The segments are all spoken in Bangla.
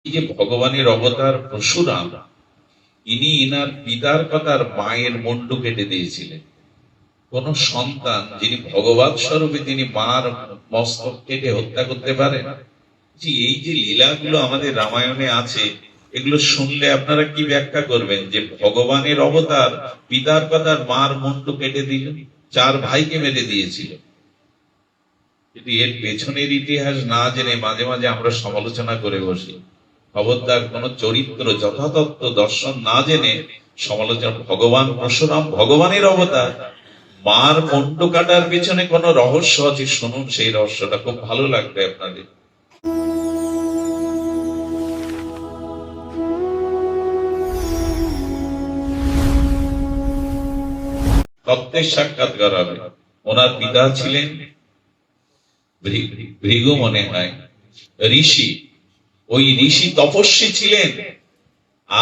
এই যে ভগবানের অবতার পরশুরাম, ইনি ইনার পিতার কথার মায়ের মুন্ডু কেটে দিয়েছিলেন। কোন সন্তান যিনি ভগবান স্বরূপে তিনি মার মস্তক কেটে হত্যা করতে পারেন? যে এই যে লীলাগুলো আমাদের রামায়ণে আছে, এগুলো শুনলে আপনারা কি ব্যাখ্যা করবেন যে ভগবানের অবতার পিতার কথার মার মুন্ডু কেটে দিলেন, 4 ভাইকে মেরে দিয়েছিল? কিন্তু এর পেছনের ইতিহাস না জেনে মাঝে মাঝে আমরা সমালোচনা করে বসি। খবরদার, কোন চরিত্র যথাতথ্য দর্শন না জেনে সমালোচনা। ভগবান পরশুরাম ভগবানের অবতার, মার মুন্ডু কাটার পিছনে কোন রহস্য আছে, শুনুন সেই রহস্যটা, খুব ভালো লাগবে আপনাদের। তত্ত্বের সাক্ষাৎকার হবে। ওনার পিতা ছিলেন ভৃগু, মনে হয় ঋষি। ওই ঋষি তপস্বী ছিলেন,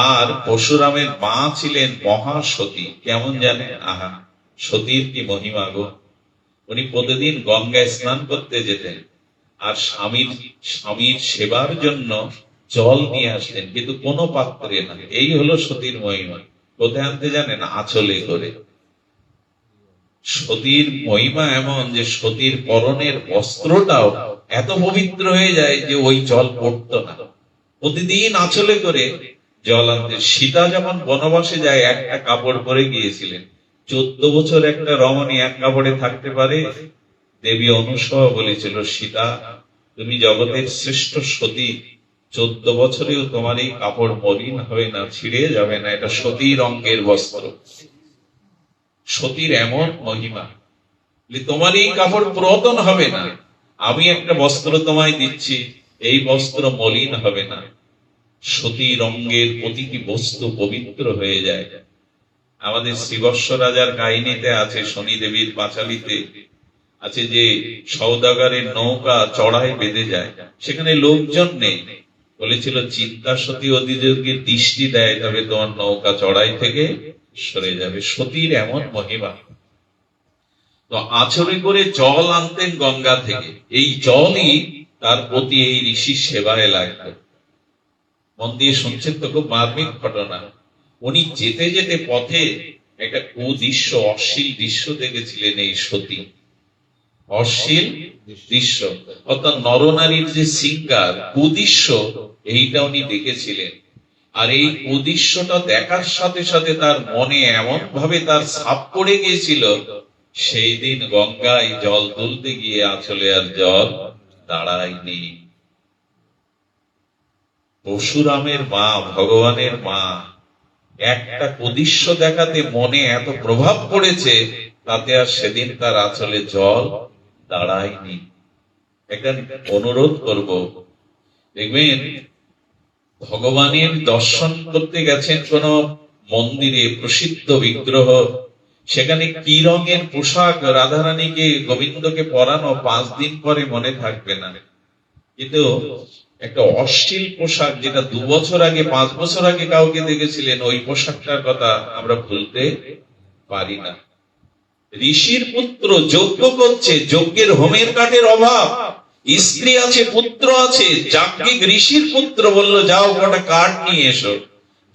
আর পরশুরামের মা ছিলেন মহাসতী। কেমন জানেন? আহা, সতীর কি মহিমা গো! উনি প্রতিদিন গঙ্গায় স্নান করতে যেতেন, আর স্বামীর সেবার জন্য জল নিয়ে আসতেন, কিন্তু কোনো পাত্রে না। এই হলো সতীর মহিমা। কোথায় আনতে জানেন? আঁচলে করে। সতীর মহিমা এমন যে সতীর পরনের বস্ত্রটাও এত পবিত্র হয়ে যায় যে ওই জল পড়তো না। প্রতিদিন আঁচলে করে জল আনতে। সীতা যখন বনবাসে যায়, একটা কাপড় পরে গিয়েছিলেন। 14 বছর একটা রমণী এক কাপড়ে থাকতে পারে? দেবী অনুসয়া বলেছিল, সীতা, তুমি জগতের শ্রেষ্ঠ সতী, 14 বছরেও তোমার এই কাপড় মলিন হবে না, ছিঁড়ে যাবে না। এটা সতীর অঙ্গের বস্ত্র। সতীর এমন মহিমা, তোমার এই কাপড় পুরাতন হবে না, আমি একটা বস্ত্র তোমায় দিচ্ছি, এই বস্ত্র মলিন হবে না। সতীর অঙ্গের প্রতিটি বস্তু পবিত্র হয়ে যায়। আমাদের শ্রীবৎস রাজার কাহিনীতে আছে, শনি দেবীর পাঁচালীতে আছে যে সওদাগরের নৌকা চড়াই বেঁধে যায়, সেখানে লোকজন নেই। বলেছিল, চিন্তা সতী অধিযোগীর দৃষ্টি দেয়, তবে তোমার নৌকা চড়াই থেকে সরে যাবে। সতীর এমন মহিমা। তো আঁচলে করে জল আনতেন গঙ্গা থেকে, এই জলই তার প্রতি এই ঋষির সেবায় লাগতো। মন দিয়ে শুনছেন তো, খুব মার্মিক ঘটনা। উনি যেতে যেতে পথে একটা কুদৃশ্য, অশ্লীল দৃশ্য দেখেছিলেন। এই সতী অশ্লীল দৃশ্য, অর্থাৎ নরনারীর যে শৃঙ্গার, কুদৃশ্য, এইটা উনি দেখেছিলেন। আর এই কুদৃশ্যটা দেখার সাথে সাথে তার মনে এমন ভাবে তার ছাপ পড়ে গিয়েছিল, সেই দিন গঙ্গায় জল তুলতে গিয়ে আঁচলে আর জল দাঁড়ায়নি। পরশুরামের মা, ভগবানের মা, একটা কুদৃশ্য দেখাতে মনে এত প্রভাব পড়েছে, তাতে আর সেদিন তার আঁচলে জল দাঁড়ায়নি। একটা অনুরোধ করব, দেখবেন ভগবানের দর্শন করতে গেছেন কোন মন্দিরে, প্রসিদ্ধ বিগ্রহ, সেখানে কি রঙের পোশাক রাধারানীকে, গোবিন্দকে পরানো, 5 দিন পরে মনে থাকবে না। কিন্তু একটা অশ্লীল পোশাক, যেটা 2 বছর আগে, 5 বছর আগে কাউকে দেখেছিলেন, ওই পোশাকটার কথা আমরা ভুলতে পারি না। ঋষির পুত্র যজ্ঞ করছে, যজ্ঞের হোমের কাঠের অভাব, স্ত্রী আছে, পুত্র আছে, যাজ্ঞিক ঋষির পুত্র বলল, যাও কটা কাঠ নিয়ে এসো।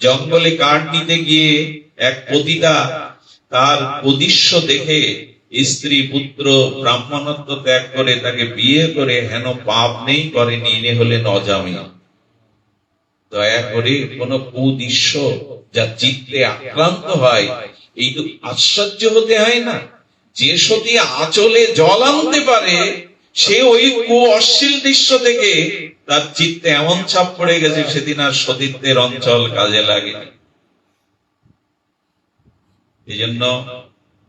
জঙ্গলে কাঠ নিতে গিয়ে এক পতিতা তার উদ্দেশ্য দেখে স্ত্রী পুত্র ব্রাহ্মণত্ব ত্যাগ করে তাকে বিয়ে করে, হেন পাপ নেই করেনি, ইনি হলেন অজামিল। দয়া করে কোন কুদৃশ্য যা চিত্তে আক্রান্ত হয়, এই তো আশ্চর্য হতে হয় না? যে সতী আঁচলে জল আনতে পারে, সে ওই অশ্লীল দৃশ্য থেকে তার চিত্তে এমন ছাপ পড়ে গেছে, সেদিন আর সতীত্বের অঞ্চল কাজে লাগেনি। এই জন্য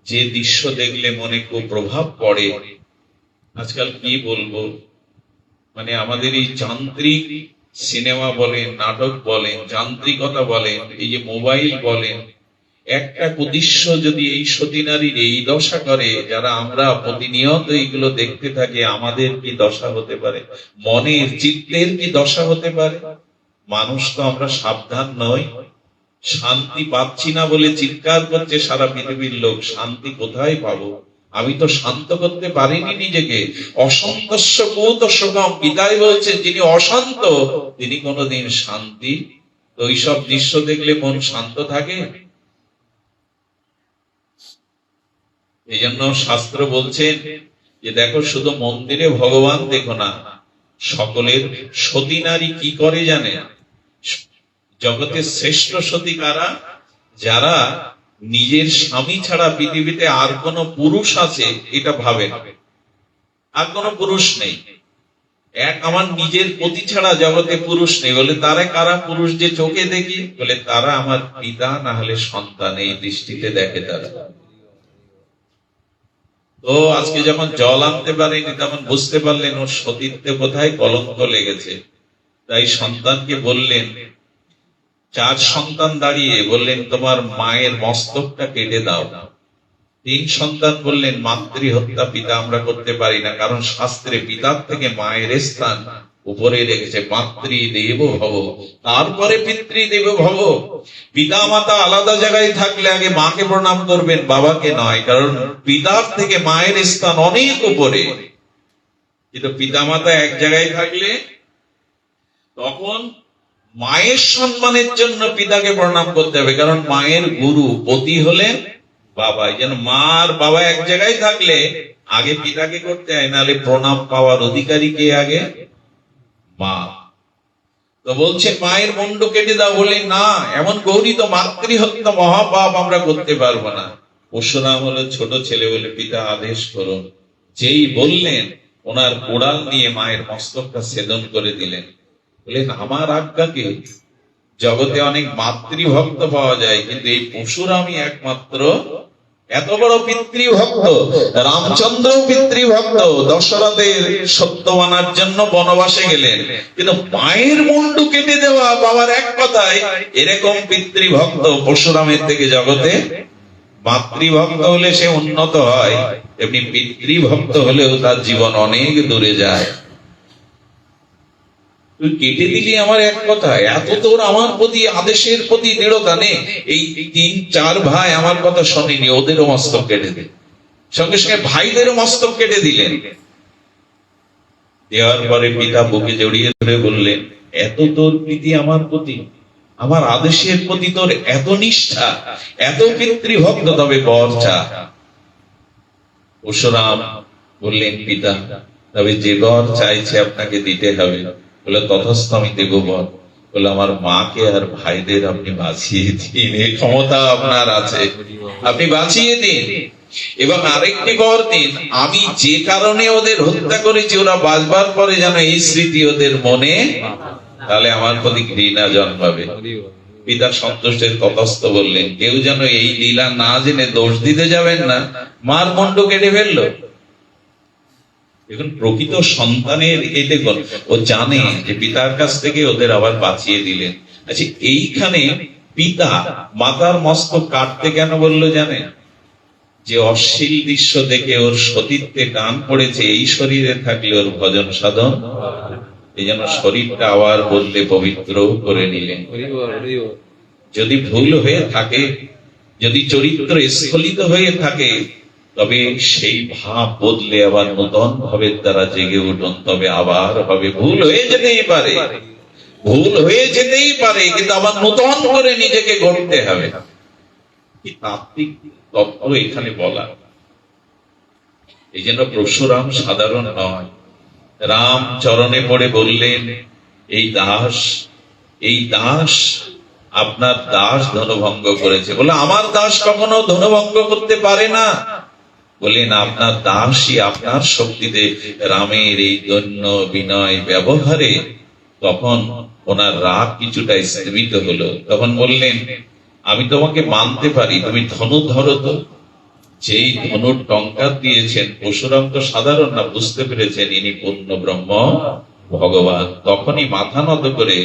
যে দৃশ্য দেখলে মনে খুব প্রভাব পড়ে, আজকাল কি বলবো, মানে আমাদের এই যান্ত্রিক সিনেমা বলেন, নাটক বলেন, যান্ত্রিকতা বলেন, এই যে মোবাইল বলেন, একটা কুদৃশ্য যদি এই সতী নারীর এই দশা করে, যারা আমরা প্রতিনিয়ত এইগুলো দেখতে থাকি, আমাদের কি দশা হতে পারে, মনের চিত্তের কি দশা হতে পারে? মানুষ তো আমরা সাবধান নই। শান্তি পাচ্ছি না বলে চিৎকার করছে সারা পৃথিবীর লোক, শান্তি কোথায় পাবো? আমি তো শান্ত করতে পারিনি নিজেকে। অসন্তস্য কুতস্যকম, পিতাই বলছেন যিনি অশান্ত তিনি কোনোদিন শান্তি, তো এইসব দৃশ্য দেখলে মন শান্ত থাকে? এই জন্য শাস্ত্র বলছেন যে দেখো, শুধু মন্দিরে ভগবান দেখো না, সকলের সতী নারী কি করে জানে? জগতের শ্রেষ্ঠ সতী কারা? যারা নিজের স্বামী ছাড়া পৃথিবীতে আর কোন পুরুষ আছে এটা ভাবে, আর কোন পুরুষ নেই, এক আমার নিজের পতি ছাড়া জগতে পুরুষ নেই। বলে তারা কারা পুরুষ যে চোখে দেখি? বলে তারা আমার পিতা না হলে সন্তান, এই দৃষ্টিতে দেখে তারা। তো আজকে যখন জল আনতে পারেনি তখন বুঝতে পারলেন ওর সতীত্বে কোথায় কলঙ্ক লেগেছে। তাই সন্তানকে বললেন, 4 সন্তান দাঁড়িয়ে বললেন তোমার মায়ের মস্তকটা কেটে দাও। 3 সন্তান বললেন মাতৃহত্যা পিতা আমরা করতে পারি না, কারণ শাস্ত্রে পিতার থেকে মায়ের স্থান উপরে রেখেছে, মাতৃদেব ভব, তারপরে পিতৃদেব ভব। পিতা মাতা আলাদা জায়গায় থাকলে আগে মাকে প্রণাম করবেন, বাবাকে নয়, কারণ পিতার থেকে মায়ের স্থান অনেক উপরে। কিন্তু পিতা মাতা এক জায়গায় থাকলে তখন মায়ের সম্মানের জন্য পিতাকে প্রণাম করতে হবে, কারণ মায়ের গুরু পতি হলেন বাবা। এই জন্য মা আর বাবা এক জায়গায় থাকলে আগে পিতাকে করতে হয়, নাহলে প্রণাম পাওয়ার অধিকারী কে? আগে মা। তো বলছে মায়ের মুন্ড কেটে দাও। বলে না, এমন গৌরী তো মাতৃহত্যা মহাপাপ, আমরা করতে পারবো না। পরশুরাম হলো ছোট ছেলে, বলে পিতা আদেশ করুন। যেই বললেন ওনার কোড়াল নিয়ে মায়ের মস্তকটা ছেদন করে দিলেন। বললেন আমার আজ্ঞাকে? জগতে অনেক মাতৃভক্ত পাওয়া যায়, কিন্তু এই পরশুরামই একমাত্র এত বড় পিতৃভক্ত। রামচন্দ্র পিতৃভক্ত, দশরথের সত্য মানার জন্য বনবাসে গেলেন, কিন্তু মায়ের মুন্ডু কেটে দেওয়া বাবার এক কথায়, এরকম পিতৃভক্ত পরশুরামের থেকে জগতে। মাতৃভক্ত হলে সে উন্নত হয়, এমনি পিতৃভক্ত হলেও তার জীবন অনেক দূরে যায়। তুই কেটে দিলি আমার এক কথা, এত তোর আমার প্রতি আদেশের প্রতি দৃঢ়তা নেই। এই 3-4 ভাই আমার কথা শোনেনি, ওদেরও মস্তক কেটে দিল। সঙ্গে সঙ্গে ভাইদেরও মস্তক কেটে দিলেন। দেওয়ার পরে পিতা বুকে জড়িয়ে ধরে বললেন, এত তোর প্রীতি আমার প্রতি, আমার আদেশের প্রতি তোর এত নিষ্ঠা, এত পিতৃভক্ত, তবে বর চা। পরশুরাম বললেন, পিতা তবে যে বর চাইছে আপনাকে দিতে হবে। বলে তথাস্থ, আমি দেব বর। বলে আমার মাকে আর ভাইদের আপনি বাঁচিয়ে দিন, এই ক্ষমতা আপনার আছে, আপনি বাঁচিয়ে দিন। এবং আরেকটি বর দিন, আমি যে কারণে ওদের হত্যা করেছি ওরা বাঁচবার পরে যেন এই স্মৃতি ওদের মনে, তাহলে আমার প্রতি ঘৃণা জন্মাবে। পিতা সন্তুষ্টের তথাস্থ বললেন। কেউ যেন এই লীলা না জেনে দোষ দিতে যাবেন না, মার মুন্ড কেটে ফেললো। এখন প্রকৃত সন্তানের এই দেখুন, ও জানে যে পিতার কাছ থেকে ওদের আবার বাঁচিয়ে দিলেন। আচ্ছা, এইখানে পিতা মাতার মস্তক কাটতে কেন বললো জানেন? যে অশ্লীল দৃশ্য দেখে ওর সতীত্বে টান পড়েছে, এই শরীরে থাকলে ওর ভজন সাধন, এই জন্য শরীরটা আবার বললে পবিত্র করে নিলেন। যদি ভুল হয়ে থাকে, যদি চরিত্র স্খলিত হয়ে থাকে, তবে সেই ভাব বদলে আবার নতুন ভাবের দ্বারা জেগে উঠুন, তবে আবার হবে। ভুল হয়ে যেতেই পারে, ভুল হয়ে যেতেই পারে, কিন্তু আবার নতুন করে নিজেকে গড়তে হবে। কি তাত্ত্বিক তত্ত্ব এখানে বলা। এই জন্য পরশুরাম সাধারণ নয়। রাম চরণে পড়ে বললেন, এই দাস আপনার দাস ধনভঙ্গ করেছে। বলে আমার দাস কখনো ধনভঙ্গ করতে পারে না। বলেন আপনার দাসই আপনার শক্তিতে রামের এই দৈন্য বিনয় ব্যবহারে তখন ওনার রাগ কিছুটা স্থিমিত হলো। তখন বললেন, আমি তোমাকে মানতে পারি, তুমি ধনু ধরো তো। যেই ধনুর টঙ্কার দিয়েছেন, পরশুরাম তো সাধারণ না, বুঝতে পেরেছেন ইনি পূর্ণ ব্রহ্ম ভগবান। তখনই মাথা নত করে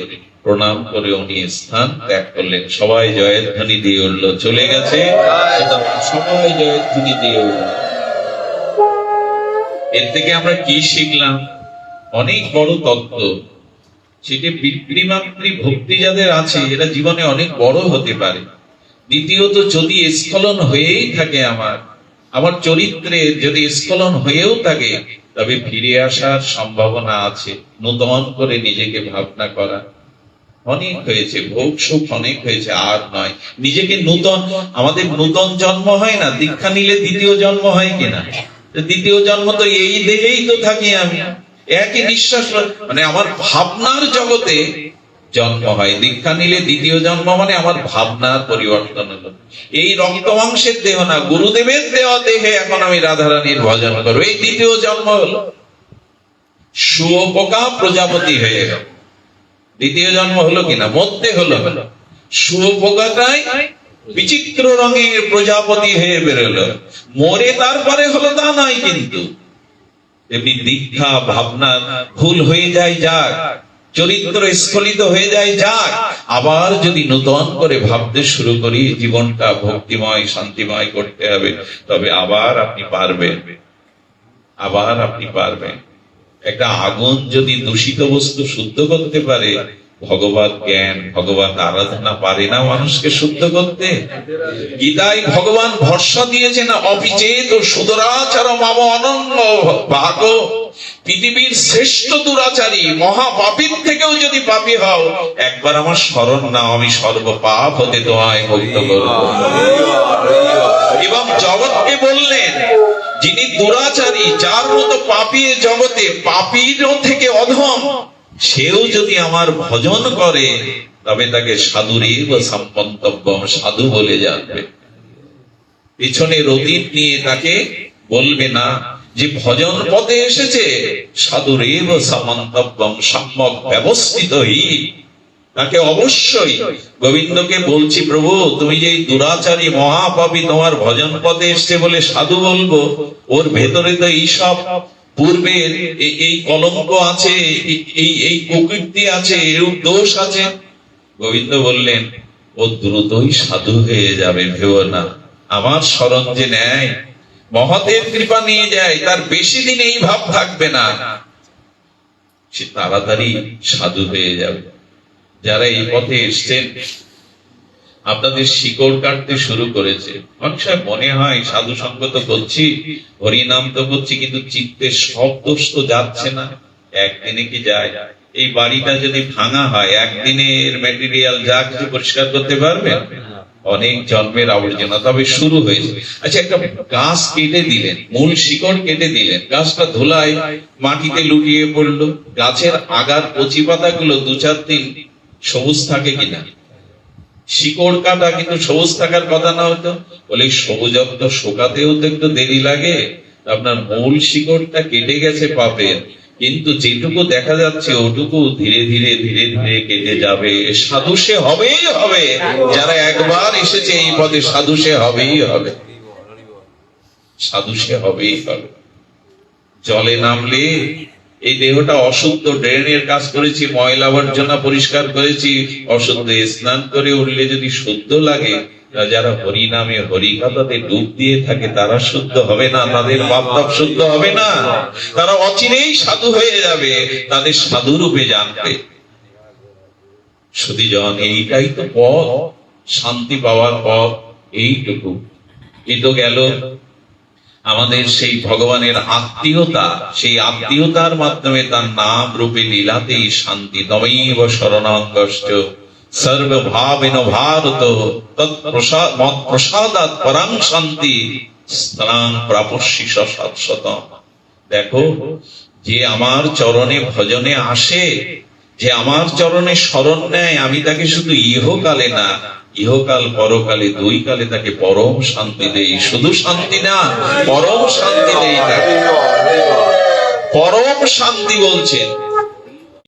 প্রণাম করে উনি স্থান ত্যাগ করলেন। সবাই জয়ের ধ্বনি দিয়ে উঠলো, চলে গেছে, সবাই জয়ের ধ্বনি দিয়ে উঠল। এর থেকে আমরা কি শিখলাম? অনেক বড় তত্ত্ব। সেটি পিতৃমাতৃ ভক্তি যাদের আছে, এরা জীবনে অনেক বড় হতে পারে। দ্বিতীয়ত, যদি স্খলন হয়েই থাকে আমার, আমার চরিত্রে যদি স্খলন হয়েও থাকে, তবে ফিরে আসার সম্ভাবনা আছে। নূতন করে নিজেকে ভাবনা করা। অনেক হয়েছে, ভোগ সুখ অনেক হয়েছে, আর নয়। নিজেকে নূতন, আমাদের নূতন জন্ম হয় না, দীক্ষা নিলে দ্বিতীয় জন্ম হয় কিনা? দ্বিতীয় জন্ম তো এই দেহেই তো থাকি আমি, একই নিঃশ্বাস, মানে আমার ভাবনার জগতে জন্ম হয়। দীক্ষা নিলে দ্বিতীয় জন্ম মানে আমার ভাবনার পরিবর্তন হলো। এই রক্ত মাংসের দেহ না, গুরুদেবের দেওয়া দেহে এখন আমি রাধারানীর ভজন করবো, এই দ্বিতীয় জন্ম হলো। শুয়োপোকা প্রজাপতি হয়ে গেল, দ্বিতীয় জন্ম হলো কিনা? মধ্যে হলো। শুয়োপোকাটাই বিচিত্র রঙের প্রজাপতি হয়ে বেরোলো, মরে তারপরে হলো তা নয়। কিন্তু এমনি দীক্ষা ভাবনা ভুল হয়ে যায়, যাক, চরিত্র স্খলিত হয়ে যায়, যাক, আবার যদি নূতন করে ভাবতে শুরু করি জীবনটা ভক্তিময় শান্তিময় করতে হবে, তবে আবার আপনি পারবেন, আবার আপনি পারবেন। একটা আগুন যদি দূষিত বস্তু শুদ্ধ করতে পারে, ভগবত জ্ঞান ভগবত আরাধনা পারে না মানুষকে শুদ্ধ করতে? গীতায় ভগবান ভরসা দিয়েছেন, অপিচেত সুদরাচার মম অনন্য ভাগ। পৃথিবীর শ্রেষ্ঠ দুরাচারী মহাপাপীর থেকেও যদি পাপী হও, একবার আমার স্মরণ নাও, আমি সর্বপাপ হতে তোমায় মুক্ত করব। এবং জগৎকে বললেন, যিনি দুরাচারী, যার মতো পাপী জগতে, পাপীর থেকে অধম, সেও যদি আমার ভজন করে, তবে তাকে সাধুরেব সম্পন্তব্যম, সাধু বলে জানবে। পিছনে রদীপ নিয়ে তাকে বলবে না যে ভজন পথে এসেছে, সাধুরেব সমন্তব্যম, সম্যক ব্যবস্থিত হি, তাকে অবশ্যই। গোবিন্দকে বলছি, প্রভু তুমি যে দুরাচারী মহাপাপী, তোমার ভজন পথে এসছে বলে সাধু বলবো, ওর ভেতরে তো এইসব পূর্বের এই কলঙ্ক আছে, এই কুকীর্তি আছে, এরূপ দোষ আছে। গোবিন্দ বললেন, ও দ্রুতই সাধু হয়ে যাবে, ভেবো না। আমার শরণ যে নেয়, মহতের কৃপা নিয়ে যায়, তার বেশি দিন এই ভাব থাকবে না, সে তাড়াতাড়ি সাধু হয়ে যাবে। যারা এই পথে এসছেন, আপনাদের শিকড় কাটতে শুরু করেছে। অনেক সময় মনে হয় সাধু সঙ্গ তো করছি, হরিনাম তো করছি, কিন্তু চিত্তে সব দোষ তো যাচ্ছে না। একদিনে কি যায়? এই বাড়িটা যদি ভাঙা হয়, একদিনের ম্যাটেরিয়াল যা কিছু পরিষ্কার করতে পারবে? অনেক জন্মের আবর্জনা। তবে শুরু হয়েছে। আচ্ছা, একটা গাছ কেটে দিলেন, মূল শিকড় কেটে দিলেন, গাছটা ধুলায় মাটিতে লুটিয়ে পড়লো, গাছের আগার কচি পাতাগুলো 2-4 দিন সবুজ থাকে কিনা? শিকড় কাটা, কিন্তু সবুজ থাকার কথা না হতো? বলে সবুজত্ব শোকাতেও তো একটু দেরি লাগে। আপনার মূল শিকড়টা কেটে গেছে পাপের, কিন্তু যেটুকু দেখা যাচ্ছে ওটুকু ধীরে ধীরে ধীরে ধীরে কেটে যাবে। সাধু সে হবেই হবে, যারা একবার এসেছে এই পথে, সাধু সে হবেই হবে, সাধু সে হবেই হবে। জলে নামলে এই দেহটা অশুদ্ধ, ড্রেনের কাজ করেছি, ময়লা আবর্জনা পরিষ্কার করেছি, অশুদ্ধ, স্নান করে উঠলে যদি শুদ্ধ লাগে, যারা হরি নামে হরি কথাতে ডুব দিয়ে থাকে, তারা শুদ্ধ হবে না, তাদের পাপ শুদ্ধ হবে না, তারা অচিরেই সাধু হয়ে যাবে, তাদের সাধু রূপে জানবে। সুধীজন, এইটাই তো পথ, শান্তি পাওয়ার পথ, এইটুকু। এই তো গেল আমাদের সেই ভগবানের আত্মীয়তা, সেই আত্মীয়তার মাধ্যমে তার নাম রূপে লীলাতেই শান্তি। তমেব শরণাঙ্গশ্চ সর্বভাবেন ভারত তৎপ্রসাদ মৎপ্রসাদাৎ পরাং শান্তি স্থান প্রাপস্যি শাশ্বতম। দেখো, যে আমার চরণে ভজনে আসে, যে আমার চরণে শরণ নেয়, আমি তাকে শুধু ইহকালে না, ইহকাল পরকালে, 2 কালে তাকে পরম শান্তি দেই। শুধু শান্তি না, পরম শান্তি দেই তাকে। পরম শান্তি বলছেন।